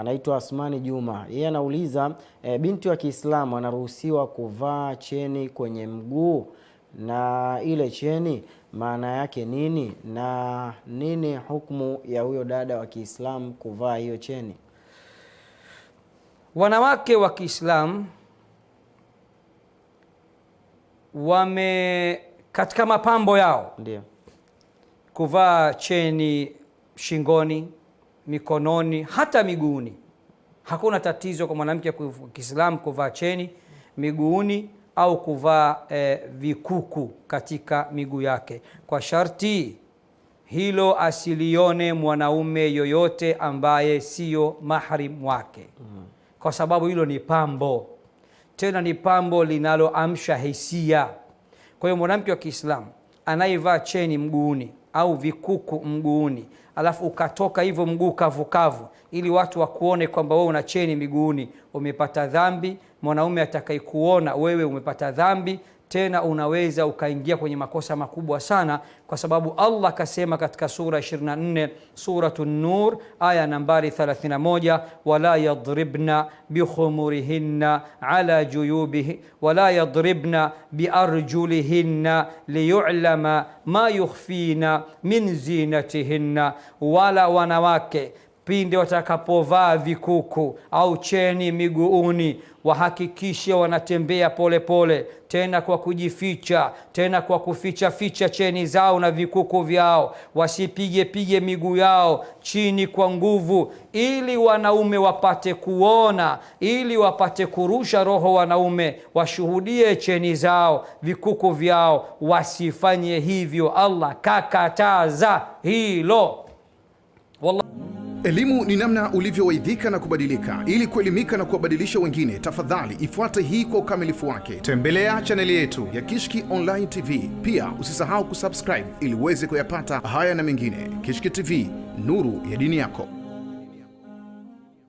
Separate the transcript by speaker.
Speaker 1: anaitwa Asmani Juma. Yeye anauliza binti wa Kiislamu anaruhusiwa kuvaa cheni kwenye mguu, na ile cheni maana yake nini, na nini hukumu ya huyo dada wa Kiislamu kuvaa hiyo cheni?
Speaker 2: Wanawake wa Kiislamu katika mapambo yao
Speaker 1: ndio
Speaker 2: kuvaa cheni shingoni, mikononi, hata miguuni. Hakuna tatizo kwa mwanamke wa Kiislamu kuvaa cheni miguuni au kuvaa vikuku katika miguu yake, kwa sharti hilo asilione mwanaume yoyote ambaye sio mahrim wake, kwa sababu hilo ni pambo, tena ni pambo linaloamsha hisia. Kwa hiyo mwanamke wa Kiislamu anayevaa cheni mguuni au vikuku mguuni, alafu ukatoka hivyo mguu kavukavu ili watu wakuone kwamba wewe una cheni miguuni, umepata dhambi. Mwanaume atakayekuona wewe umepata dhambi, tena unaweza ukaingia kwenye makosa makubwa sana, kwa sababu Allah kasema katika sura 24 Suratun Nur aya nambari 31, wala yadribna bikhumurihinna ala juyubihi wala yadribna biarjulihinna liyu'lama ma yukhfina min zinatihinna, wala wanawake pinde watakapovaa vikuku au cheni miguuni wahakikishe wanatembea pole pole, tena kwa kujificha, tena kwa kuficha ficha cheni zao na vikuku vyao, wasipige pige miguu yao chini kwa nguvu, ili wanaume wapate kuona, ili wapate kurusha roho wanaume, washuhudie cheni zao, vikuku vyao. Wasifanye hivyo, Allah kakataza hilo. Wallah.
Speaker 3: Elimu ni namna ulivyowaidhika na kubadilika. Ili kuelimika na kuwabadilisha wengine, tafadhali ifuate hii kwa ukamilifu wake. Tembelea chaneli yetu ya Kishki Online TV. Pia usisahau kusubscribe ili uweze kuyapata haya na mengine. Kishki TV, nuru ya dini yako.